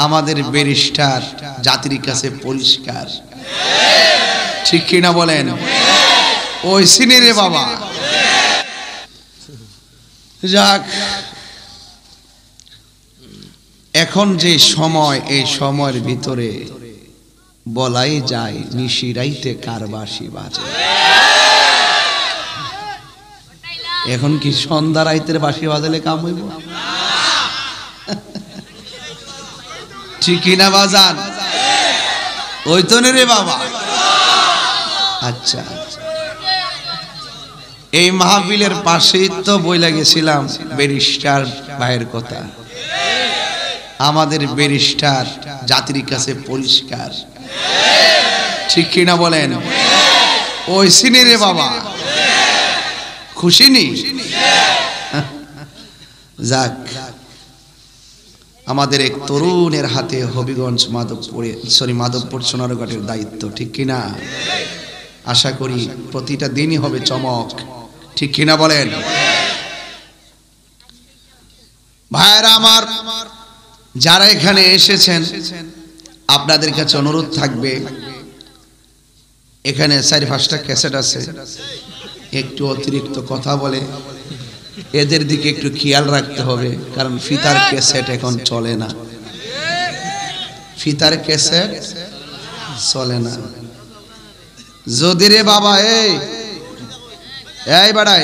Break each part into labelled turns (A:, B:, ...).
A: আমাদের ব্যারিস্টার জাতির কাছে পরিষ্কার, ঠিক কিনা বলেন? ওই সিনেরে বাবা। যাক, এখন যে সময়, এই সময়ের ভিতরে বলাই যায় নিশিরাইতে কারবাসি বাজে। এখন কি সন্ধ্যা রাইতের বাঁশি বাজালে কাম হইব? ঠিক কিনা বাজান? ওই তো রে বাবা। আচ্ছা, এই মাহফিলের পাশেই তো বইলা গেছিলাম ব্যারিস্টার ভাইয়ের কথা। আমাদের ব্যারিস্টার জাতির কাছে পরিষ্কার, ঠিক কিনা বলেন? ওই সিনেরে বাবা। খুশি নি? যাক, আমাদের এক তরুণের হাতে হবিগঞ্জ মাধবপুর সোনারঘাটের দায়িত্ব, ঠিক কিনা? আশা করি প্রতিটা দিনই হবে চমক, ঠিক কিনা বলেন? ভাইরা আমার, যারা এখানে এসেছেন, আপনাদের কাছে অনুরোধ থাকবে, এখানে 4-5টা ক্যাসেট আছে, একটু অতিরিক্ত কথা বলে, এদের দিকে একটু খেয়াল রাখতে হবে, কারণ ফিতার ক্যাসেট এখন চলে না, ফিতার ক্যাসেট চলে না। যদি রে বাবা, এই বাড়াই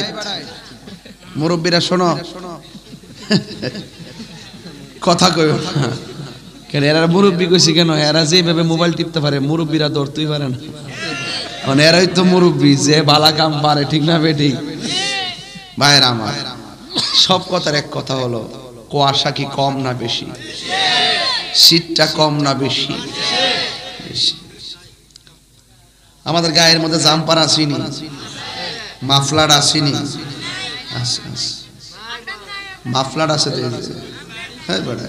A: মুরব্বীরা শোনো, কথা কই কেন? এরা মুরব্বী কইছি কেন? এরা যেভাবে মোবাইল টিপতে পারে মুরব্বীরা ধরতেই পারে না। মানে এরাই তো মুরব্বী, যে বালা কাম পারে, ঠিক না বেটি? ভাইরা আমার, সব কথার এক কথা হলো, কুয়াশা কি কম না বেশি? শীতটা কম না বেশি? আমাদের গায়ের মধ্যে জাম্পার আসেনি, মাফলার আসেনি, মাফলার আছে তো। হ্যাঁ বেড়া,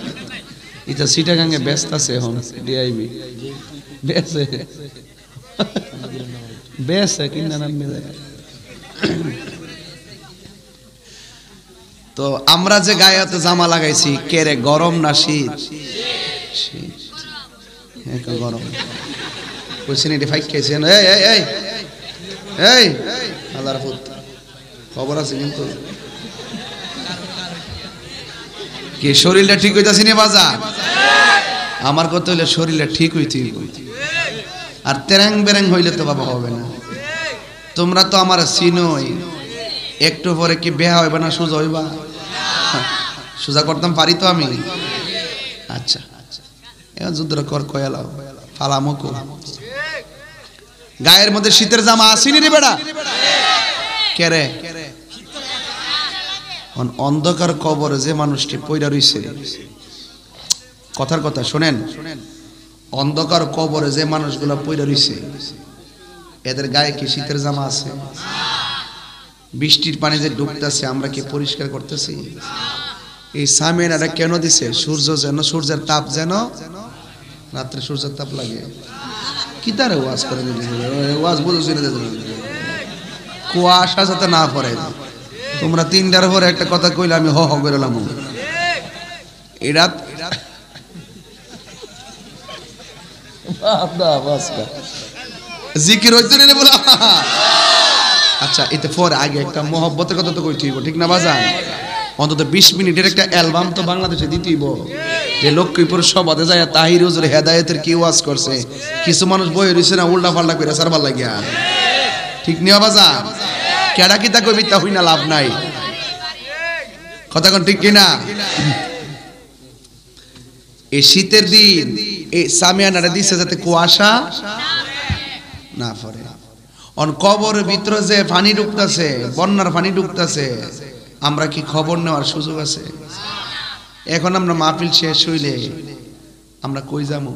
A: এটা সিটাগাঙ্গে ব্যস্ত আছে এখন, ডিআইবি বেসে বেসে কিনা নাম মিলে। তো আমরা যে গায়েতে জামা লাগাইছি, কে রে গরম না শীত? শীত, গরম। বুঝছেন? এটি ফাইক খেয়েছেন? এই আল্লাহর ফুত, খবর আছে কিন্তু। কি শরীরটা ঠিক হইতাছে নি বাজার? আমার কথা হইলে শরীরটা ঠিক হইতে, আর তেরাং বেরাং হইলে তো বাবা হবে না। তোমরা তো আমার চিনোই, একটু পরে কি বেহা হইবা না সোজা হইবা? সোজা করতাম পারি তো আমি। আচ্ছা, এখন যুদ্ধ কর কয়ালাও ফালামুকো। গায়ের মধ্যে শীতের জামা আসেনি রে বেড়া? কে রে? অন্ধকার কবরে যে মানুষটি পইড়া রইছে, কথার কথা শোনেন, অন্ধকার কবরে যে মানুষগুলা পইড়া রইছে, এদের গায়ে কি শীতের জামা আছে? বৃষ্টির পানি যে ডুবতেছে, আমরা কি পরিষ্কার করতেছি? এই সামিয়ানাটা কেন দিছে? সূর্য যেন, সূর্যের তাপ যেন, রাত্রে সূর্যের তাপ লাগে। কি তারে ওয়াজ করে ওয়াজ বুঝেছি না, কুয়াশা যাতে না পড়ে। তোমরা 3টার পরে একটা কথা কইলে আমি হ হ করলাম। এটা জিকির হইতো না বলা। আচ্ছা, এতে পরে আগে একটা মহব্বতের কথা তো কইতে হইব, ঠিক না বাজান? অন্তত 20 মিনিটের একটা অ্যালবাম তো বাংলাদেশে দিতেইব, যে লক্ষ্মীপুর সভাতে যায় তাহির হুজুর হেদায়েতের কি ওয়াজ করছে। কিছু মানুষ বই রইছে না, উল্টা পাল্টা কইরা সারবার লাগিয়া, ঠিক নিয়া বাজান? কেডা কিতা কইবি তা হই না, লাভ নাই। কথা কোন ঠিক কিনা? এই শীতের দিন এই সামিয়ানাটা দিছে যাতে কুয়াশা না পড়ে। অন কবরের ভিতরে যে পানি ঢুকতেছে, বন্যার পানি ঢুকতেছে, আমরা কি খবর নেওয়ার সুযোগ আছে? এখন আমরা মাহফিল শেষ হইলে আমরা কই যাবো?